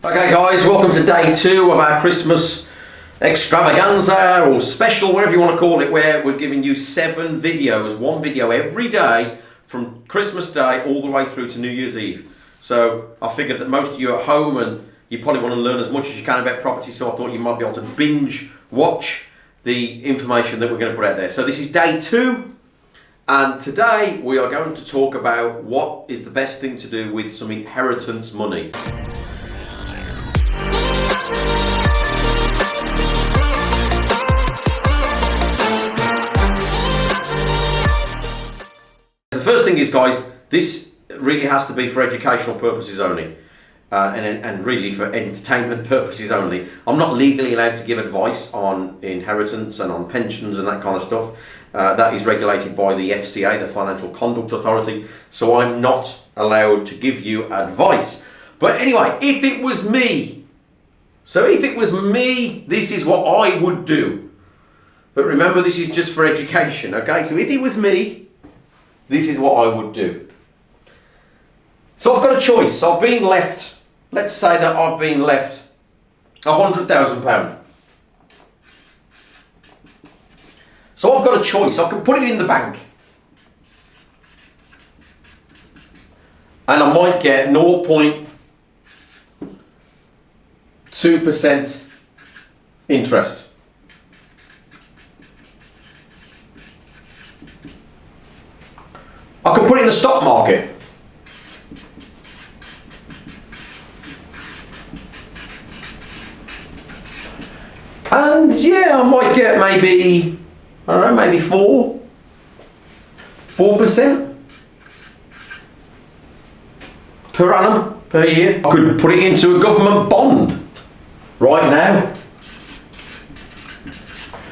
Okay guys, welcome to day 2 of our Christmas extravaganza or special, whatever you want to call it, where we're giving you 7 videos, one video every day from Christmas Day all the way through to New Year's Eve. So I figured that most of you are at home and you probably want to learn as much as you can about property, so I thought you might be able to binge watch the information that we're going to put out there. So this is day 2, and today we are going to talk about what is the best thing to do with some inheritance money. The first thing is, guys, this really has to be for educational purposes only, and really for entertainment purposes only. I'm not legally allowed to give advice on inheritance and on pensions and that kind of stuff. That is regulated by the FCA, the Financial Conduct Authority, so I'm not allowed to give you advice. But anyway, if it was me, this is what I would do. But remember, this is just for education, okay? So if it was me, this is what I would do. So I've got a choice. I've been left, let's say that I've been left £100,000. So I've got a choice. I can put it in the bank and I might get 0.2% interest. I could put it in the stock market. And yeah, I might get maybe, I don't know, maybe 4% per annum, per year. I could put it into a government bond right now.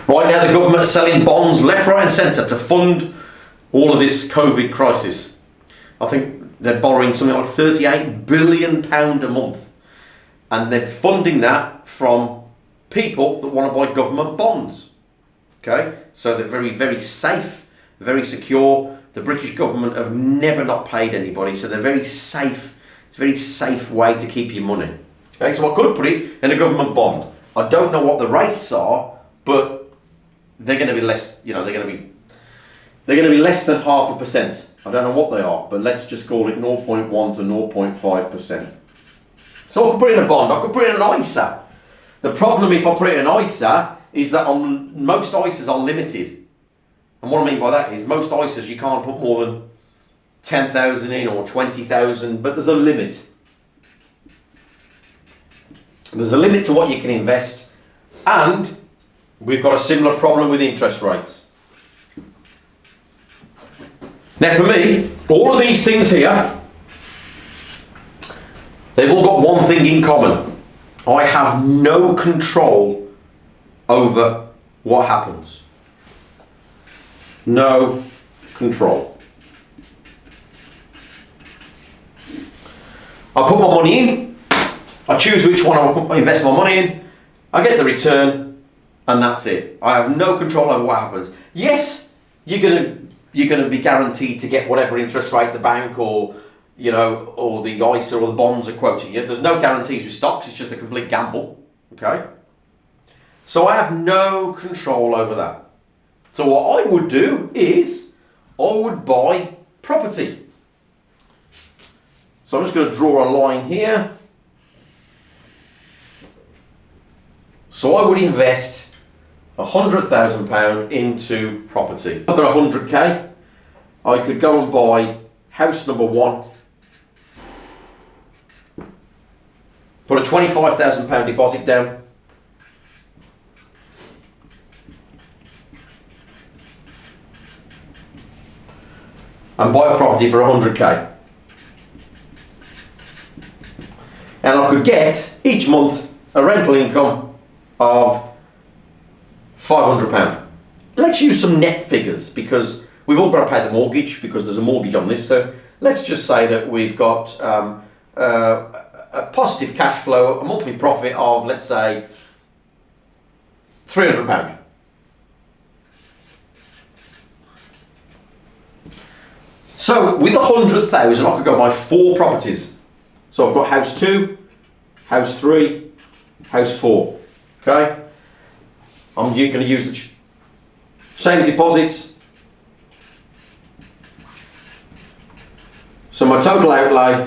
Right now the government is selling bonds left, right and centre to fund all of this COVID crisis. I think they're borrowing something like £38 billion a month, and they're funding that from people that want to buy government bonds. Okay, so they're very, very safe, very secure. The British government have never not paid anybody, so they're very safe. It's a very safe way to keep your money. Okay, so I could put it in a government bond. I don't know what the rates are, but they're going to be less. You know, they're going to be less than 0.5%. I don't know what they are, but let's just call it 0.1 to 0.5%. So I could put it in a bond. I could put it in an ISA. The problem if I put it in an ISA is that most ISAs are limited. And what I mean by that is most ISAs you can't put more than 10,000 in or 20,000, but there's a limit. There's a limit to what you can invest, and we've got a similar problem with interest rates. Now for me, all of these things here, they've all got one thing in common. I have no control over what happens. No control. I put my money in, I choose which one I invest my money in, I get the return, and that's it. I have no control over what happens. Yes, you're going to be guaranteed to get whatever interest rate the bank or or the ISA or the bonds are quoting you. There's no guarantees with stocks, it's just a complete gamble. Okay? So I have no control over that. So what I would do is I would buy property. So I'm just going to draw a line here. So I would invest £100,000 into property. I've got 100k. I could go and buy house number 1. Put a £25,000 deposit down. And buy a property for 100k. And I could get each month a rental income of £500. Let's use some net figures because we've all got to pay the mortgage because there's a mortgage on this. So let's just say that we've got a positive cash flow, a monthly profit of, let's say, £300. So with 100,000, I could go buy 4 properties. So I've got house 2, house 3, house 4. Okay? I'm going to use the same deposits. So my total outlay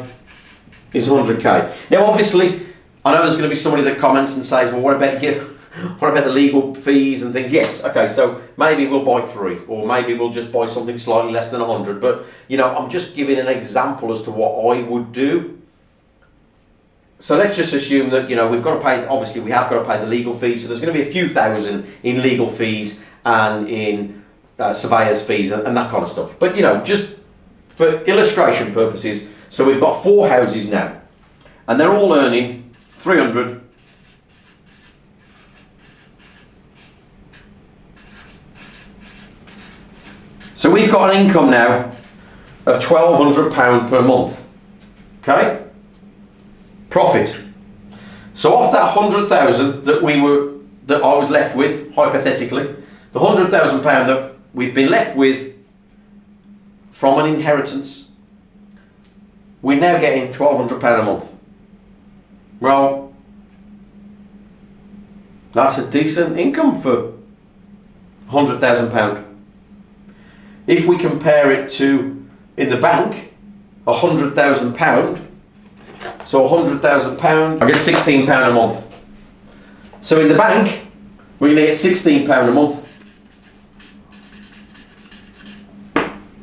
is 100k. Now obviously, I know there's going to be somebody that comments and says, well, what about you? What about the legal fees and things? Yes, okay, so maybe we'll buy 3, or maybe we'll just buy something slightly less than 100. But, you know, I'm just giving an example as to what I would do. So let's just assume that, you know, we've got to pay, obviously we have got to pay the legal fees, so there's going to be a few thousand in legal fees and in surveyor's fees and that kind of stuff. But, you know, just for illustration purposes, so we've got 4 houses now, and they're all earning 300. So we've got an income now of £1,200 per month. Okay? Profit. So off that 100,000 that I was left with, hypothetically, the £100,000 that we've been left with from an inheritance, we're now getting £1,200 a month. Well, that's a decent income for £100,000. If we compare it to, in the bank, £100,000, so £100,000, I get £16 a month. So in the bank, we're going to get £16 a month.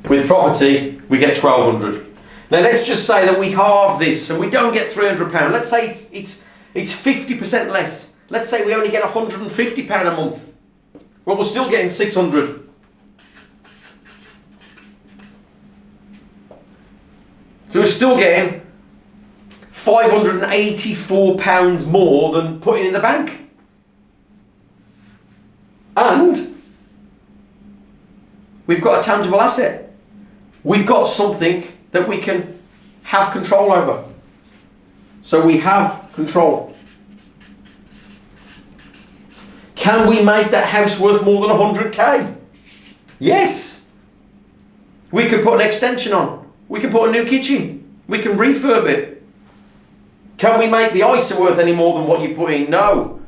With property, we get £1,200. Now let's just say that we halve this and we don't get £300. Let's say it's 50% less. Let's say we only get £150 a month. Well, we're still getting £600. So we're still getting £584 more than putting in the bank. And we've got a tangible asset. We've got something that we can have control over. So we have control. Can we make that house worth more than 100k? Yes. We can put an extension on. We can put a new kitchen. We can refurb it. Can we make the ISA worth any more than what you put in? No.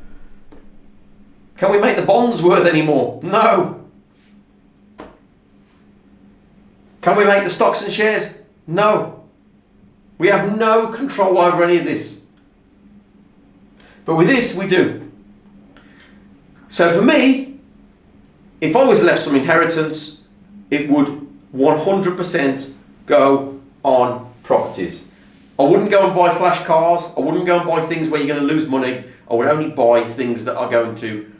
Can we make the bonds worth any more? No. Can we make the stocks and shares? No. We have no control over any of this. But with this, we do. So for me, if I was left some inheritance, it would 100% go on properties. I wouldn't go and buy flash cars. I wouldn't go and buy things where you're going to lose money. I would only buy things that are going to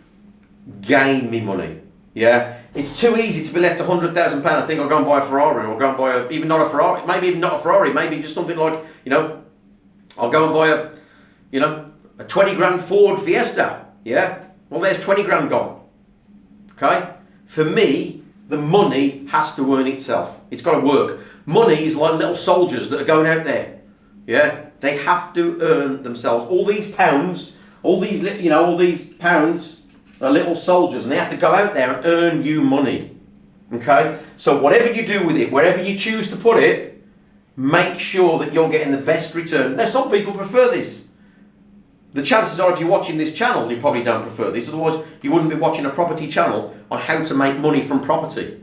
gain me money. Yeah, it's too easy to be left £100,000. I think I'll go and buy a Ferrari, or go and buy even not a Ferrari, maybe even not a Ferrari, maybe just something like, you know, I'll go and buy a 20 grand Ford Fiesta. Yeah, well, there's 20 grand gone. Okay, for me, the money has to earn itself. It's got to work. Money is like little soldiers that are going out there. Yeah, they have to earn themselves. All these pounds, all these pounds are little soldiers, and they have to go out there and earn you money. Okay? So whatever you do with it, wherever you choose to put it, make sure that you're getting the best return. Now, some people prefer this. The chances are, if you're watching this channel, you probably don't prefer this. Otherwise, you wouldn't be watching a property channel on how to make money from property.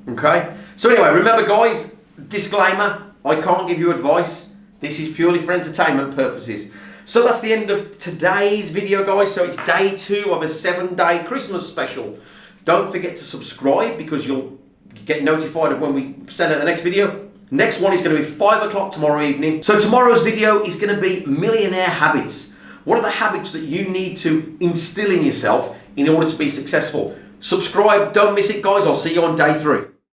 Okay? So anyway, remember guys, disclaimer, I can't give you advice. This is purely for entertainment purposes. So that's the end of today's video, guys. So it's day 2 of a 7-day Christmas special. Don't forget to subscribe, because you'll get notified of when we send out the next video. Next one is going to be 5 o'clock tomorrow evening. So tomorrow's video is going to be millionaire habits. What are the habits that you need to instill in yourself in order to be successful? Subscribe, don't miss it, guys. I'll see you on day 3.